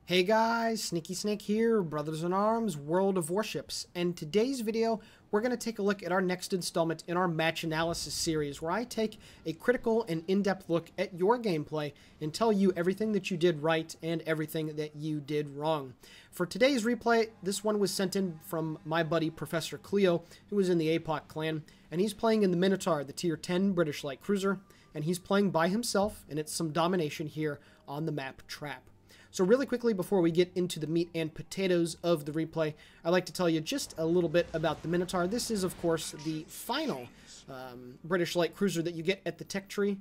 Hey guys, Sneaky Snake here, Brothers in Arms, World of Warships, and today's video we're going to take a look at our next installment in our match analysis series where I take a critical and in-depth look at your gameplay and tell you everything that you did right and everything that you did wrong. For today's replay, this one was sent in from my buddy Professor Cleo, who is in the APOC clan, and he's playing in the Minotaur, the tier 10 British light cruiser, and he's playing by himself, and it's some domination here on the map Trap. So really quickly, before we get into the meat and potatoes of the replay, I'd like to tell you just a little bit about the Minotaur. This is, of course, the final British light cruiser that you get at the tech tree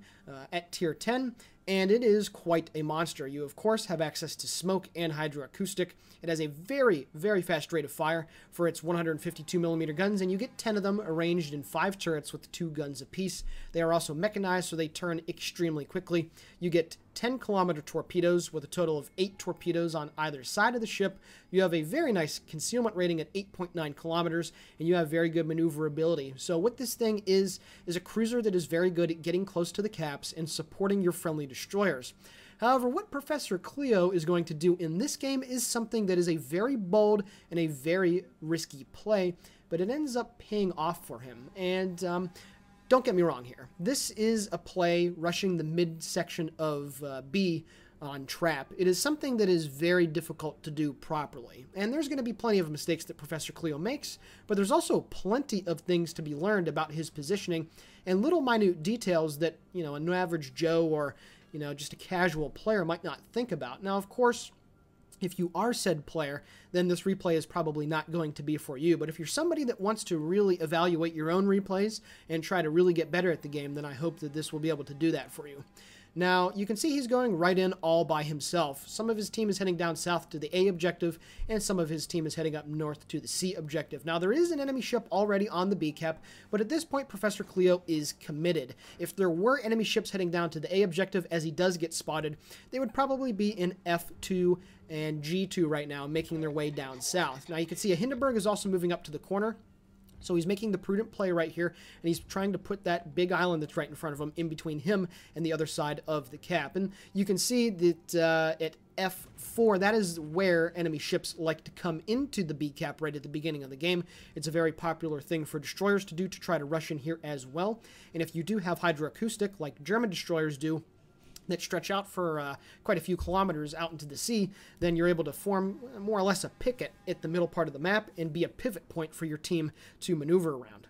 at tier 10, and it is quite a monster. You, of course, have access to smoke and hydroacoustic. It has a very, very fast rate of fire for its 152mm guns, and you get 10 of them arranged in 5 turrets with 2 guns apiece. They are also mechanized, so they turn extremely quickly. You get 10-kilometer torpedoes with a total of 8 torpedoes on either side of the ship. You have a very nice concealment rating at 8.9 kilometers, and you have very good maneuverability. So what this thing is a cruiser that is very good at getting close to the caps and supporting your friendly destroyers. However, what Professor Cleo is going to do in this game is something that is a very bold and a very risky play, but it ends up paying off for him. And don't get me wrong here. This is a play rushing the midsection of B on Trap. It is something that is very difficult to do properly. And there's going to be plenty of mistakes that Professor Cleo makes, but there's also plenty of things to be learned about his positioning and little minute details that, you know, an average Joe or, you know, just a casual player might not think about. Now, of course, if you are said player, then this replay is probably not going to be for you. But if you're somebody that wants to really evaluate your own replays and try to really get better at the game, then I hope that this will be able to do that for you. Now, you can see he's going right in all by himself. Some of his team is heading down south to the A objective, and some of his team is heading up north to the C objective. Now, there is an enemy ship already on the B cap, but at this point, Professor Cleo is committed. If there were enemy ships heading down to the A objective, as he does get spotted, they would probably be in F2 and G2 right now, making their way down south. Now, you can see a Hindenburg is also moving up to the corner. So he's making the prudent play right here, and he's trying to put that big island that's right in front of him in between him and the other side of the cap. And you can see that at F4, that is where enemy ships like to come into the B cap right at the beginning of the game. It's a very popular thing for destroyers to do, to try to rush in here as well. And if you do have hydroacoustic, like German destroyers do, that stretch out for quite a few kilometers out into the sea, then you're able to form more or less a picket at the middle part of the map and be a pivot point for your team to maneuver around.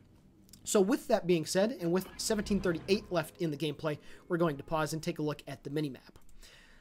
So with that being said, and with 1738 left in the gameplay, we're going to pause and take a look at the minimap.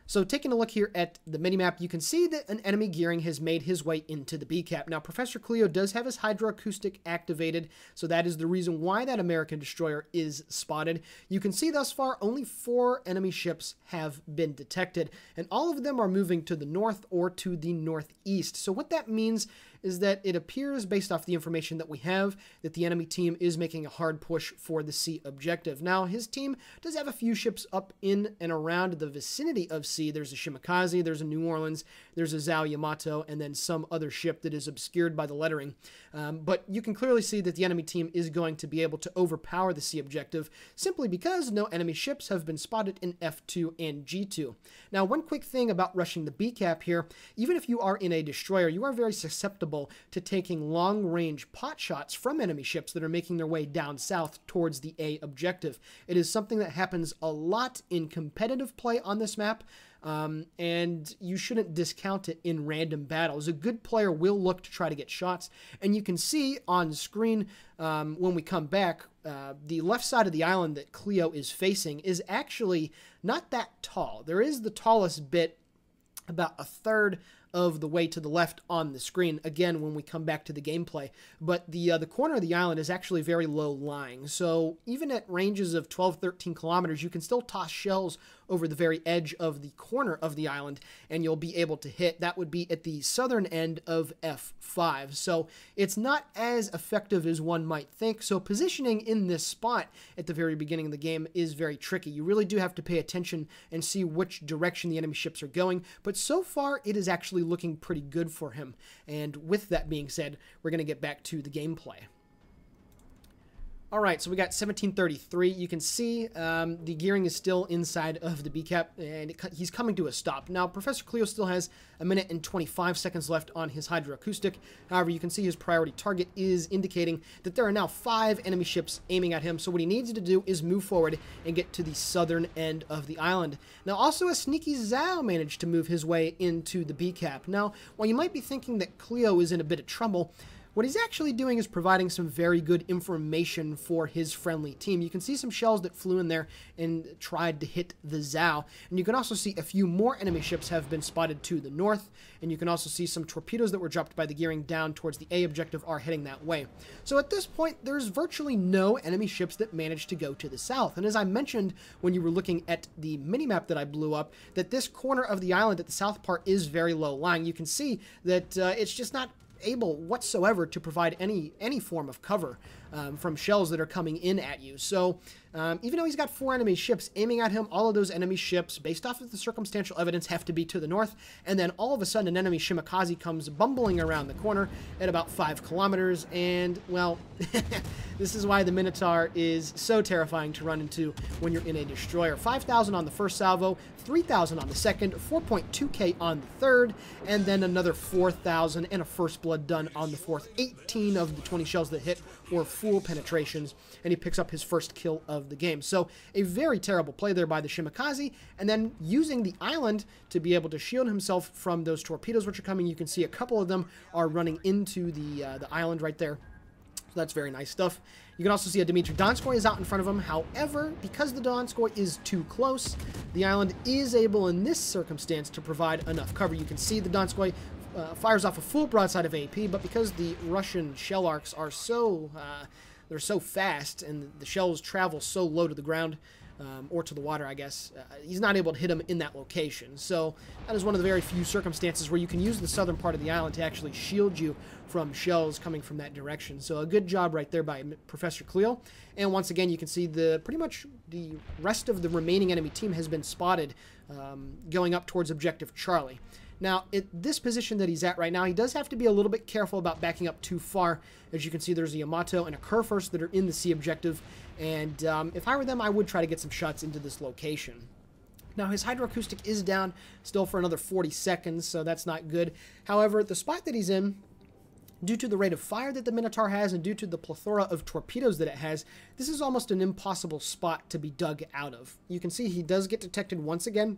So taking a look here at the minimap, you can see that an enemy gearing has made his way into the B cap. Now, Professor Cleo does have his hydroacoustic activated, so that is the reason why that American destroyer is spotted. You can see thus far only 4 enemy ships have been detected, and all of them are moving to the north or to the northeast. So what that means is that it appears, based off the information that we have, that the enemy team is making a hard push for the C objective. Now, his team does have a few ships up in and around the vicinity of C. There's a Shimakaze, there's a New Orleans, there's a Zhao Yamato, and then some other ship that is obscured by the lettering. But you can clearly see that the enemy team is going to be able to overpower the C objective, simply because no enemy ships have been spotted in F2 and G2. Now, one quick thing about rushing the B cap here, even if you are in a destroyer, you are very susceptible to taking long-range pot shots from enemy ships that are making their way down south towards the A objective. It is something that happens a lot in competitive play on this map, and you shouldn't discount it in random battles. A good player will look to try to get shots, and you can see on screen when we come back, the left side of the island that Cleo is facing is actually not that tall. There is the tallest bit about a third of the way to the left on the screen, again, when we come back to the gameplay. But the corner of the island is actually very low lying. So even at ranges of 12, 13 kilometers, you can still toss shells over the very edge of the corner of the island, and you'll be able to hit. That would be at the southern end of F5. So it's not as effective as one might think. So positioning in this spot at the very beginning of the game is very tricky. You really do have to pay attention and see which direction the enemy ships are going. But so far, it is actually looking pretty good for him. And with that being said, we're going to get back to the gameplay. Alright, so we got 1733. You can see the gearing is still inside of the B cap, and he's coming to a stop. Now, Professor Cleo still has a minute and 25 seconds left on his hydroacoustic. However, you can see his priority target is indicating that there are now 5 enemy ships aiming at him, so what he needs to do is move forward and get to the southern end of the island. Now, also a sneaky Zhao managed to move his way into the B cap. Now, while you might be thinking that Cleo is in a bit of trouble, what he's actually doing is providing some very good information for his friendly team. You can see some shells that flew in there and tried to hit the Zhao. And you can also see a few more enemy ships have been spotted to the north. And you can also see some torpedoes that were dropped by the gearing down towards the A objective are heading that way. So at this point, there's virtually no enemy ships that managed to go to the south. And as I mentioned when you were looking at the minimap that I blew up, that this corner of the island at the south part is very low lying. You can see that it's just not able whatsoever to provide any form of cover from shells that are coming in at you. So even though he's got 4 enemy ships aiming at him, all of those enemy ships, based off of the circumstantial evidence, have to be to the north, and then all of a sudden an enemy Shimakaze comes bumbling around the corner at about 5 kilometers, and, well, this is why the Minotaur is so terrifying to run into when you're in a destroyer. 5,000 on the first salvo, 3,000 on the second, 4.2k on the third, and then another 4,000 and a first blood done on the fourth. 18 of the 20 shells that hit were full penetrations, and he picks up his first kill of the game. So a very terrible play there by the Shimakaze, and then using the island to be able to shield himself from those torpedoes which are coming. You can see a couple of them are running into the island right there. So that's very nice stuff. You can also see a Dmitry Donskoy is out in front of him. However, because the Donskoy is too close, the island is able in this circumstance to provide enough cover. You can see the Donskoy fires off a full broadside of AP, but because the Russian shell arcs are they're so fast and the shells travel so low to the ground, or to the water, I guess, he's not able to hit him in that location. So that is one of the very few circumstances where you can use the southern part of the island to actually shield you from shells coming from that direction. So a good job right there by Professor Cleo. And once again, you can see pretty much the rest of the remaining enemy team has been spotted going up towards Objective Charlie. Now, at this position that he's at right now, he does have to be a little bit careful about backing up too far. As you can see, there's a Yamato and a Kurfürst that are in the C objective, and if I were them, I would try to get some shots into this location. Now, his hydroacoustic is down still for another 40 seconds, so that's not good. However, the spot that he's in, due to the rate of fire that the Minotaur has and due to the plethora of torpedoes that it has, this is almost an impossible spot to be dug out of. You can see he does get detected once again.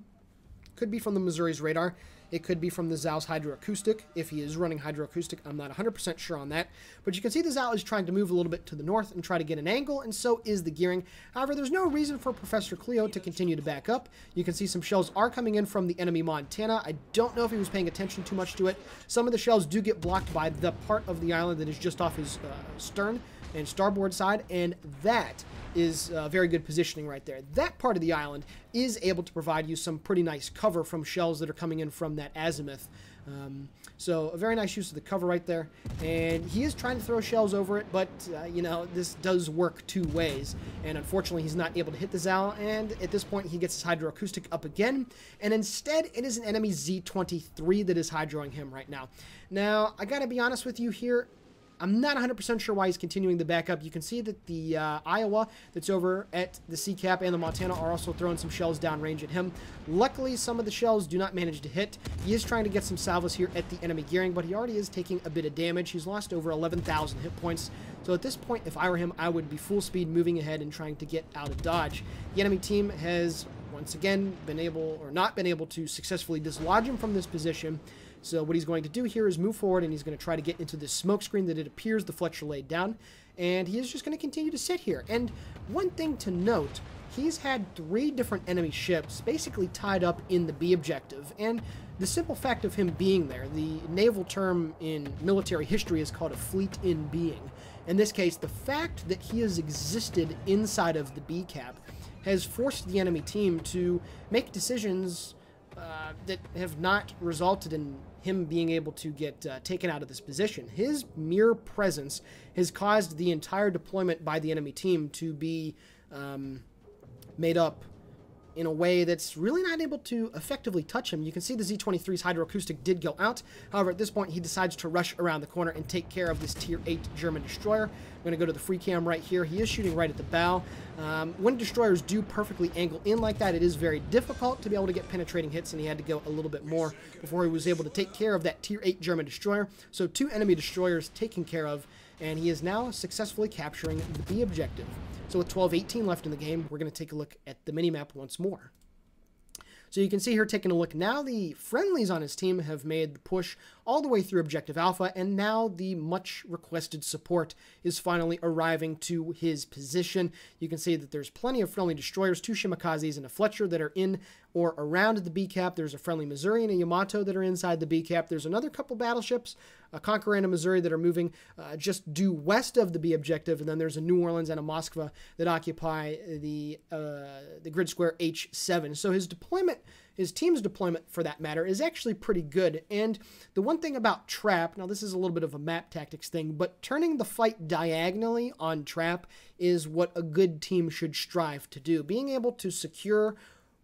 Could be from the Missouri's radar. It could be from the Zhao's hydroacoustic. If he is running hydroacoustic, I'm not 100% sure on that. But you can see the Zhao is trying to move a little bit to the north and try to get an angle, and so is the gearing. However, there's no reason for Professor Cleo to continue to back up. You can see some shells are coming in from the enemy Montana. I don't know if he was paying attention too much to it. Some of the shells do get blocked by the part of the island that is just off his stern and starboard side, and that is very good positioning right there. That part of the island is able to provide you some pretty nice cover from shells that are coming in from that azimuth. So a very nice use of the cover right there, and he is trying to throw shells over it, but you know, this does work two ways, and unfortunately he's not able to hit the Zhao, and at this point he gets his hydroacoustic up again, and instead it is an enemy Z-23 that is hydroing him right now. Now, I gotta be honest with you here, I'm not 100% sure why he's continuing the backup. You can see that the Iowa that's over at the C-Cap and the Montana are also throwing some shells downrange at him. Luckily, some of the shells do not manage to hit. He is trying to get some salvos here at the enemy gearing, but he already is taking a bit of damage. He's lost over 11,000 hit points. So at this point, if I were him, I would be full speed moving ahead and trying to get out of dodge. The enemy team has once again been able, or not been able, to successfully dislodge him from this position. So what he's going to do here is move forward, and he's going to try to get into this smoke screen that it appears the Fletcher laid down, and he is just going to continue to sit here. And one thing to note, he's had 3 different enemy ships basically tied up in the B objective, and the simple fact of him being there, the naval term in military history is called a fleet in being. In this case, the fact that he has existed inside of the B cap has forced the enemy team to make decisions that have not resulted in him being able to get taken out of this position. His mere presence has caused the entire deployment by the enemy team to be made up in a way that's really not able to effectively touch him. You can see the Z-23's hydroacoustic did go out. However, at this point, he decides to rush around the corner and take care of this Tier 8 German destroyer. I'm going to go to the free cam right here. He is shooting right at the bow. When destroyers do perfectly angle in like that, it is very difficult to be able to get penetrating hits, and he had to go a little bit more before he was able to take care of that Tier 8 German destroyer. So 2 enemy destroyers taken care of, and he is now successfully capturing the B objective. So with 12:18 left in the game, we're going to take a look at the minimap once more. So you can see here, taking a look now, the friendlies on his team have made the push all the way through Objective Alpha, and now the much requested support is finally arriving to his position. You can see that there's plenty of friendly destroyers, 2 Shimikazes and a Fletcher that are in or around the B cap. There's a friendly Missouri and a Yamato that are inside the B cap. There's another couple battleships, a Conqueror and a Missouri, that are moving just due west of the B objective, and then there's a New Orleans and a Moskva that occupy the grid square H7. So his deployment, his team's deployment for that matter, is actually pretty good. And the one thing about Trap, now this is a little bit of a map tactics thing, but turning the fight diagonally on Trap is what a good team should strive to do. Being able to secure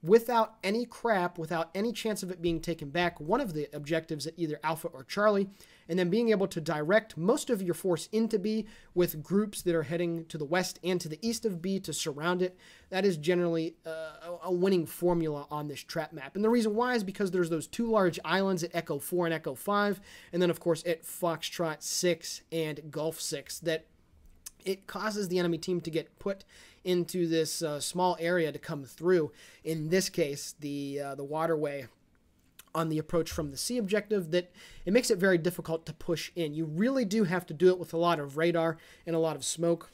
without any crap, without any chance of it being taken back, one of the objectives at either Alpha or Charlie, and then being able to direct most of your force into B with groups that are heading to the west and to the east of B to surround it. That is generally a winning formula on this Trap map. And the reason why is because there's those 2 large islands at Echo 4 and Echo 5, and then of course at Foxtrot 6 and Gulf 6, that it causes the enemy team to get put into this small area to come through. In this case, the waterway on the approach from the C objective, that it makes it very difficult to push in. You really do have to do it with a lot of radar and a lot of smoke.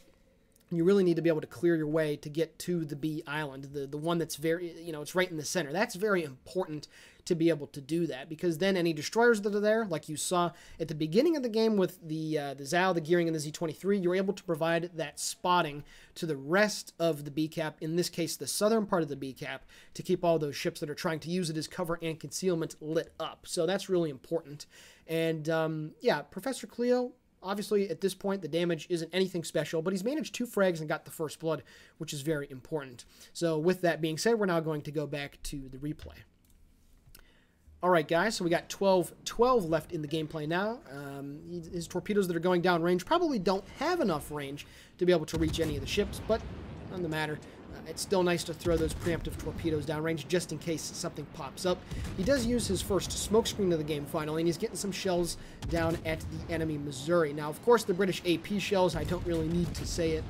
You really need to be able to clear your way to get to the B island, the one that's very, it's right in the center. That's very important to be able to do that, because then any destroyers that are there, like you saw at the beginning of the game with the ZAO, the Gearing, and the Z-23, you're able to provide that spotting to the rest of the B cap, in this case the southern part of the B cap, to keep all those ships that are trying to use it as cover and concealment lit up. So that's really important. And yeah, Professor Cleo, obviously, at this point, the damage isn't anything special, but he's managed 2 frags and got the first blood, which is very important. So with that being said, we're now going to go back to the replay. All right, guys, so we got 12-12 left in the gameplay now. His torpedoes that are going down range probably don't have enough range to be able to reach any of the ships, but on the matter, it's still nice to throw those preemptive torpedoes downrange just in case something pops up. He does use his first smokescreen of the game finally, and he's getting some shells down at the enemy Missouri. Now, of course, the British AP shells, I don't really need to say it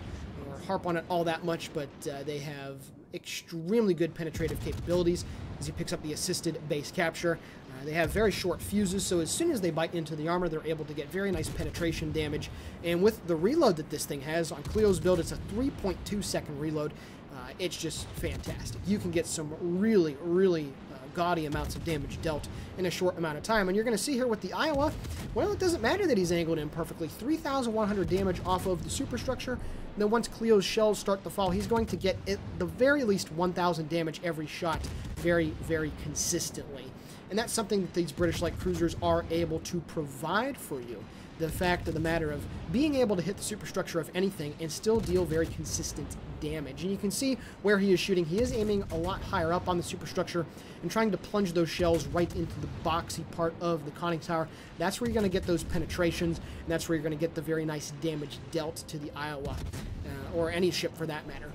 or harp on it all that much, but they have extremely good penetrative capabilities as he picks up the assisted base capture. They have very short fuses, so as soon as they bite into the armor, they're able to get very nice penetration damage. And with the reload that this thing has, on Cleo's build, it's a 3.2 second reload. It's just fantastic. You can get some really, really gaudy amounts of damage dealt in a short amount of time. And you're going to see here with the Iowa, well, it doesn't matter that he's angled in perfectly. 3,100 damage off of the superstructure. And then once Cleo's shells start to fall, he's going to get at the very least 1,000 damage every shot very, very consistently. And that's something that these British light cruisers are able to provide for you. The fact of the matter of being able to hit the superstructure of anything and still deal very consistent damage. And you can see where he is shooting. He is aiming a lot higher up on the superstructure and trying to plunge those shells right into the boxy part of the conning tower. That's where you're going to get those penetrations, and that's where you're going to get the very nice damage dealt to the Iowa, or any ship for that matter.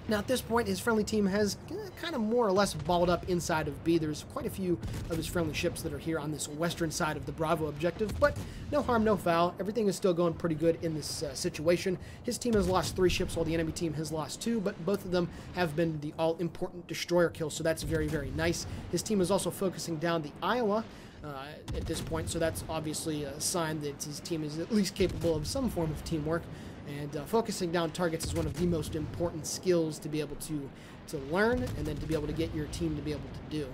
Now, at this point, his friendly team has kind of more or less balled up inside of B. There's quite a few of his friendly ships that are here on this western side of the Bravo objective, but no harm, no foul. Everything is still going pretty good in this situation. His team has lost 3 ships, while the enemy team has lost 2, but both of them have been the all-important destroyer kills, so that's very, very nice. His team is also focusing down the Iowa at this point, so that's obviously a sign that his team is at least capable of some form of teamwork. And focusing down targets is one of the most important skills to be able to learn, and then to be able to get your team to be able to do.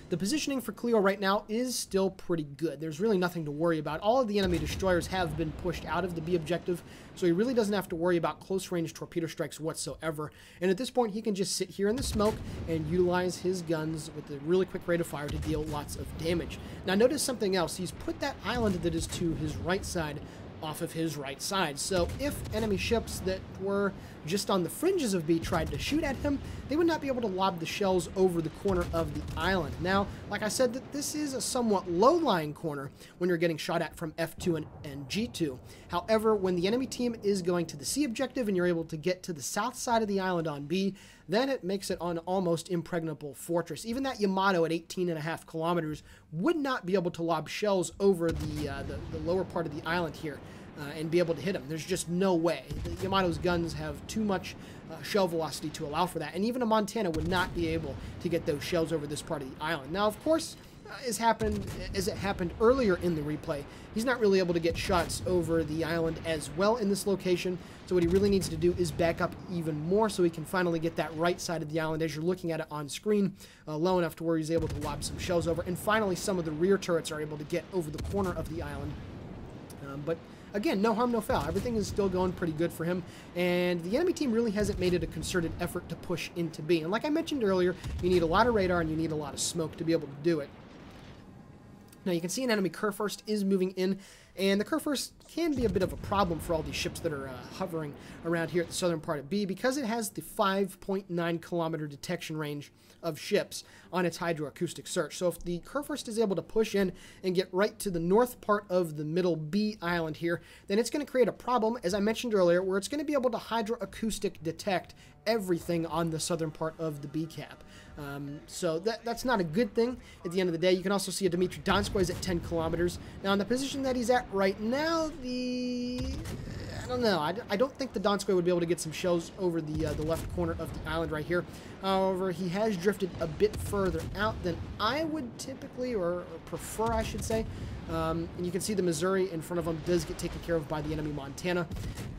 The positioning for Cleo right now is still pretty good. There's really nothing to worry about. All of the enemy destroyers have been pushed out of the B objective, so he really doesn't have to worry about close-range torpedo strikes whatsoever. And at this point, he can just sit here in the smoke and utilize his guns with a really quick rate of fire to deal lots of damage. Now, notice something else. He's put that island that is to his right side off of his right side. So if enemy ships that were just on the fringes of B tried to shoot at him, they would not be able to lob the shells over the corner of the island. Now, like I said, that this is a somewhat low-lying corner when you're getting shot at from F2 and G2. However, when the enemy team is going to the C objective and you're able to get to the south side of the island on B, then it makes it an almost impregnable fortress. Even that Yamato at 18.5 kilometers would not be able to lob shells over the lower part of the island here and be able to hit him. There's just no way. The Yamato's guns have too much shell velocity to allow for that, and even a Montana would not be able to get those shells over this part of the island. Now, of course, as it happened earlier in the replay, he's not really able to get shots over the island as well in this location, so what he really needs to do is back up even more so he can finally get that right side of the island as you're looking at it on screen, low enough to where he's able to lob some shells over, and finally some of the rear turrets are able to get over the corner of the island. But again, no harm, no foul. Everything is still going pretty good for him, and the enemy team really hasn't made it a concerted effort to push into B. And like I mentioned earlier, you need a lot of radar and you need a lot of smoke to be able to do it. Now you can see an enemy Kurfürst is moving in, and the Kurfürst can be a bit of a problem for all these ships that are hovering around here at the southern part of B, because it has the 5.9 kilometer detection range of ships on its hydroacoustic search. So if the Kurfürst is able to push in and get right to the north part of the middle B island here, then it's going to create a problem, as I mentioned earlier, where it's going to be able to hydroacoustic detect everything on the southern part of the B cap. So that's not a good thing at the end of the day. You can also see a Dmitry Donskoy is at 10 kilometers. Now, in the position that he's at right now, I don't know. I don't think the Donskoy would be able to get some shells over the left corner of the island right here. However, he has drifted a bit further out than I would typically, or prefer, I should say. And you can see the Missouri in front of him does get taken care of by the enemy Montana,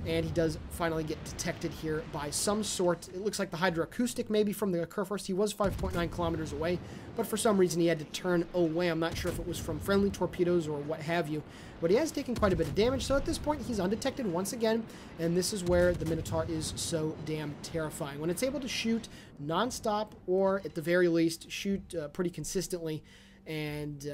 and he does finally get detected here by some sort. It looks like the hydroacoustic maybe from the Kurfürst. He was 5.9 kilometers away, but for some reason he had to turn away. I'm not sure if it was from friendly torpedoes or what have you, but he has taken quite a bit of damage. So at this point he's undetected once again, and this is where the Minotaur is so damn terrifying. When it's able to shoot non-stop, or at the very least shoot pretty consistently, and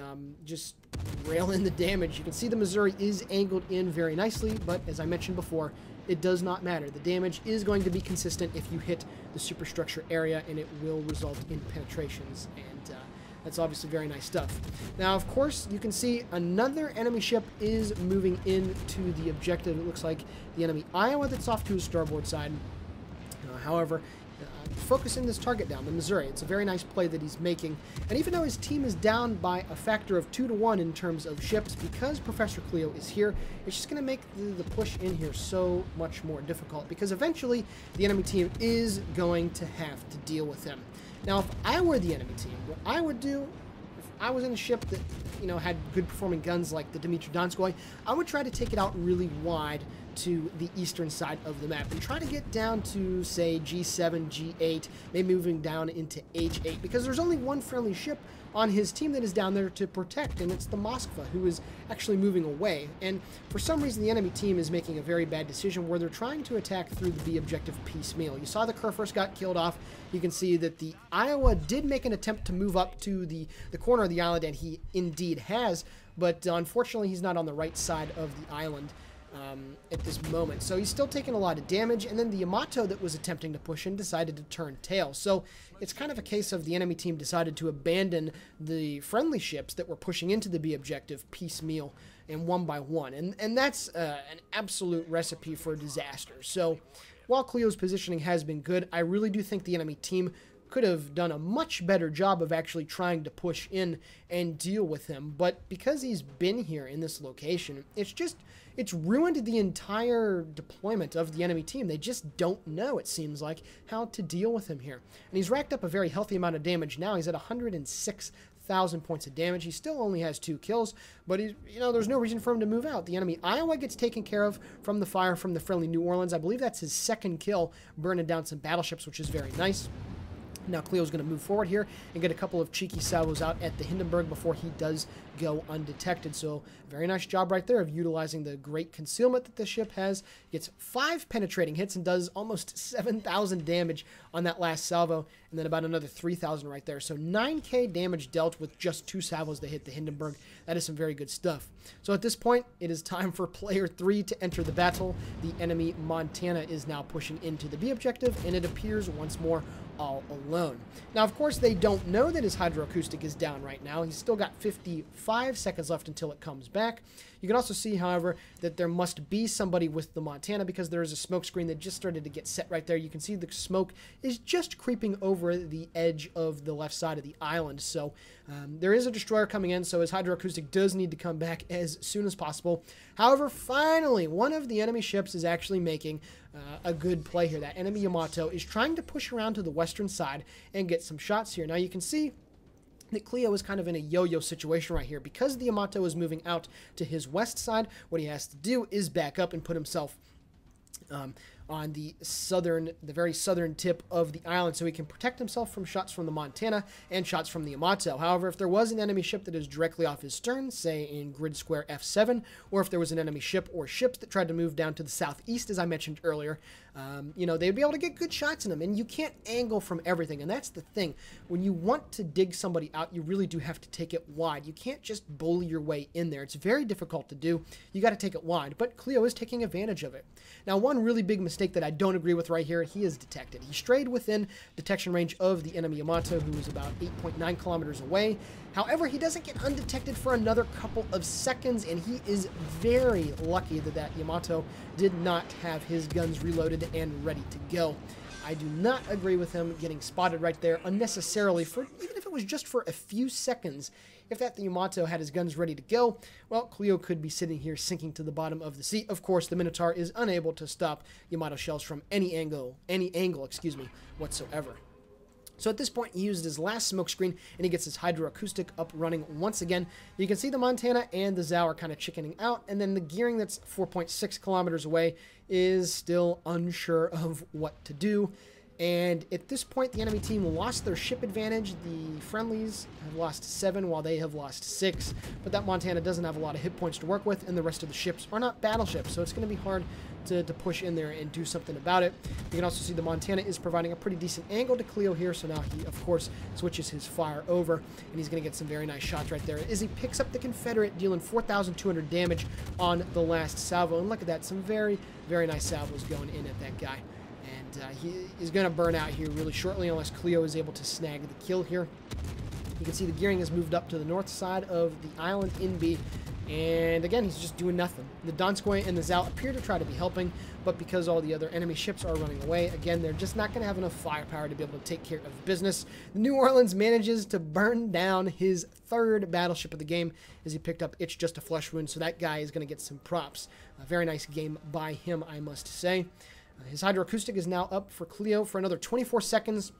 just rail in the damage. You can see the Missouri is angled in very nicely, but as I mentioned before, it does not matter. The damage is going to be consistent if you hit the superstructure area, and it will result in penetrations, and that's obviously very nice stuff. Now, of course, you can see another enemy ship is moving into the objective. It looks like the enemy Iowa that's off to his starboard side. However, focusing this target down, the Missouri. It's a very nice play that he's making. And even though his team is down by a factor of 2-to-1 in terms of ships, because Professor Cleo is here, it's just going to make the push in here so much more difficult, because eventually the enemy team is going to have to deal with him. Now, if I were the enemy team, what I would do, if I was in a ship that, you know, had good performing guns like the Dmitry Donskoy, I would try to take it out really wide to the eastern side of the map and try to get down to, say, G7, G8, maybe moving down into H8, because there's only one friendly ship on his team that is down there to protect, and it's the Moskva, who is actually moving away. And for some reason, the enemy team is making a very bad decision where they're trying to attack through the B objective piecemeal. You saw the Kurfürst got killed off. You can see that the Iowa did make an attempt to move up to the corner of the island, and he indeed has, but unfortunately, he's not on the right side of the island at this moment. So he's still taking a lot of damage, and then the Yamato that was attempting to push in decided to turn tail. So it's kind of a case of the enemy team decided to abandon the friendly ships that were pushing into the B objective piecemeal and one by one. And that's an absolute recipe for disaster. So while Cleo's positioning has been good, I really do think the enemy team could have done a much better job of actually trying to push in and deal with him. But because he's been here in this location, it's ruined the entire deployment of the enemy team. They just don't know, it seems like, how to deal with him here. And he's racked up a very healthy amount of damage now. He's at 106,000 points of damage. He still only has 2 kills, but there's no reason for him to move out. The enemy Iowa gets taken care of from the fire from the friendly New Orleans. I believe that's his 2nd kill, burning down some battleships, which is very nice. Now Cleo's going to move forward here and get a couple of cheeky salvos out at the Hindenburg before he does go undetected. So very nice job right there of utilizing the great concealment that the ship has. Gets 5 penetrating hits and does almost 7,000 damage on that last salvo, and then about another 3,000 right there. So 9k damage dealt with just 2 salvos that hit the Hindenburg. That is some very good stuff. So at this point, it is time for player 3 to enter the battle. The enemy Montana is now pushing into the B objective, and it appears once more all alone. Now, of course, they don't know that his hydroacoustic is down right now. He's still got 55 seconds left until it comes back. You can also see, however, that there must be somebody with the Montana because there is a smoke screen that just started to get set right there. You can see the smoke is just creeping over the edge of the left side of the island. So there is a destroyer coming in, so his hydroacoustic does need to come back as soon as possible. However, finally, one of the enemy ships is actually making a good play here. That enemy Yamato is trying to push around to the western side and get some shots here. Now you can see that Cleo is kind of in a yo-yo situation right here. Because the Yamato is moving out to his west side, what he has to do is back up and put himself on the very southern tip of the island so he can protect himself from shots from the Montana and shots from the Yamato. However, if there was an enemy ship that is directly off his stern, say in grid square F7, or if there was an enemy ship or ships that tried to move down to the southeast, as I mentioned earlier, you know, they'd be able to get good shots in them, and you can't angle from everything, and that's the thing. When you want to dig somebody out, you really do have to take it wide. You can't just bully your way in there. It's very difficult to do. You got to take it wide, but Cleo is taking advantage of it. Now, one really big mistake that I don't agree with right here, he is detected. He strayed within detection range of the enemy Yamato, who is about 8.9 kilometers away. However, he doesn't get undetected for another couple of seconds, and he is very lucky that that Yamato did not have his guns reloaded and ready to go. I do not agree with him getting spotted right there unnecessarily, for even if it was just for a few seconds. If that Yamato had his guns ready to go, well, Cleo could be sitting here sinking to the bottom of the sea. Of course, the Minotaur is unable to stop Yamato shells from any angle, whatsoever. So at this point, he used his last smoke screen, and he gets his hydroacoustic up running once again. You can see the Montana and the Zhao are kind of chickening out, and then the gearing that's 4.6 kilometers away is still unsure of what to do. And at this point, the enemy team lost their ship advantage. The friendlies have lost 7 while they have lost 6. But that Montana doesn't have a lot of hit points to work with, and the rest of the ships are not battleships. So it's going to be hard to push in there and do something about it. You can also see the Montana is providing a pretty decent angle to Cleo here. So now he, of course, switches his fire over, and he's going to get some very nice shots right there as he picks up the Confederate, dealing 4,200 damage on the last salvo. And look at that, some very, very nice salvos going in at that guy. He is going to burn out here really shortly unless Cleo is able to snag the kill here. You can see the gearing has moved up to the north side of the island in B. And again, he's just doing nothing. The Donskoy and the Zhao appear to try to be helping, but because all the other enemy ships are running away, again, they're just not going to have enough firepower to be able to take care of business. The New Orleans manages to burn down his 3rd battleship of the game as he picked up It's Just a Flesh Wound, so that guy is going to get some props. A very nice game by him, I must say. His hydroacoustic is now up for Cleo for another 24 seconds.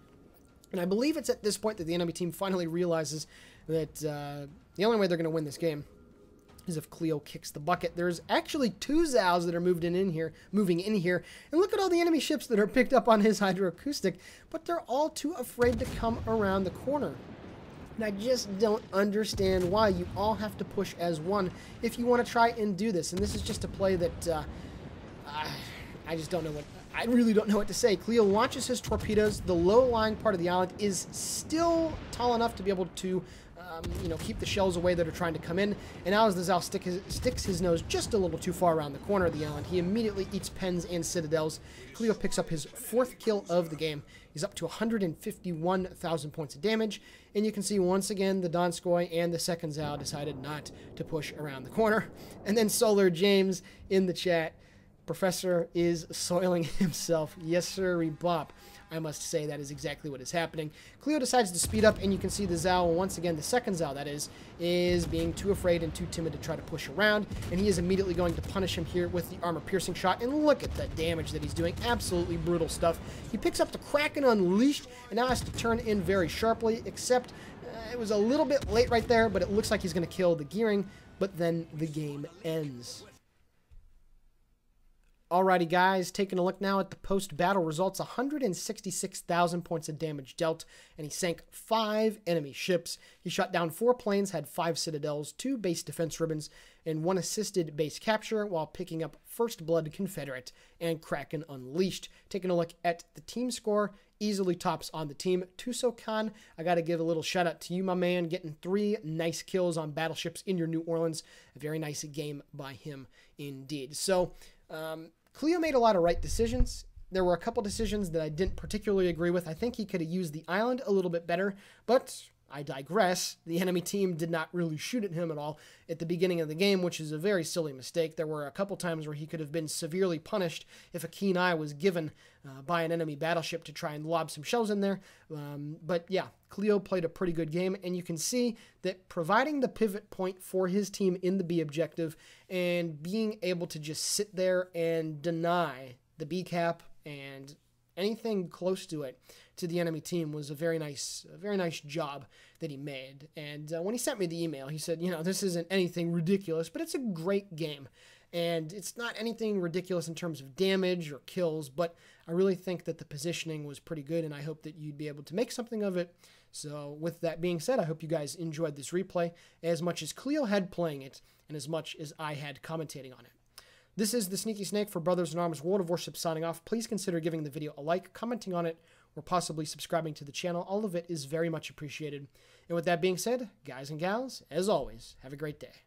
And I believe it's at this point that the enemy team finally realizes that the only way they're going to win this game is if Cleo kicks the bucket. There's actually 2 Zhaos that are moving in here. And look at all the enemy ships that are picked up on his hydroacoustic. But they're all too afraid to come around the corner. And I just don't understand why you all have to push as one if you want to try and do this. And this is just a play that I just don't know I really don't know what to say. Cleo launches his torpedoes. The low-lying part of the island is still tall enough to be able to, you know, keep the shells away that are trying to come in. And now as the Zhao sticks his nose just a little too far around the corner of the island, he immediately eats pens and citadels. Cleo picks up his 4th kill of the game. He's up to 151,000 points of damage. And you can see once again the Donskoy and the 2nd Zhao decided not to push around the corner. And then Solar James in the chat, Professor is soiling himself. Yes, sir, Bob. I must say that is exactly what is happening. Cleo decides to speed up, and you can see the Zhao, once again, the 2nd Zhao, that is being too afraid and too timid to try to push around, and he is immediately going to punish him here with the armor-piercing shot, and look at the damage that he's doing. Absolutely brutal stuff. He picks up the Kraken Unleashed, and now has to turn in very sharply, except it was a little bit late right there, but it looks like he's going to kill the gearing, but then the game ends. Alrighty guys, taking a look now at the post-battle results. 166,000 points of damage dealt, and he sank 5 enemy ships. He shot down 4 planes, had 5 citadels, 2 base defense ribbons, and 1 assisted base capture, while picking up First Blood Confederate and Kraken Unleashed. Taking a look at the team score, easily tops on the team. Tuso Khan, I got to give a little shout out to you, my man, getting 3 nice kills on battleships in your New Orleans. A very nice game by him indeed. So, Cleo made a lot of right decisions. There were a couple decisions that I didn't particularly agree with. I think he could have used the island a little bit better, but I digress. The enemy team did not really shoot at him at all at the beginning of the game, which is a very silly mistake. There were a couple times where he could have been severely punished if a keen eye was given by an enemy battleship to try and lob some shells in there. But yeah, Cleo played a pretty good game, and you can see that providing the pivot point for his team in the B objective and being able to just sit there and deny the B cap and anything close to it to the enemy team was a very nice job that he made. And when he sent me the email, he said, you know, this isn't anything ridiculous, but it's a great game. And it's not anything ridiculous in terms of damage or kills, but I really think that the positioning was pretty good, and I hope that you'd be able to make something of it. So with that being said, I hope you guys enjoyed this replay as much as Cleo had playing it and as much as I had commentating on it. This is the Sneaky Snake for Brothers in Arms World of Warships signing off. Please consider giving the video a like, commenting on it, or possibly subscribing to the channel. All of it is very much appreciated. And with that being said, guys and gals, as always, have a great day.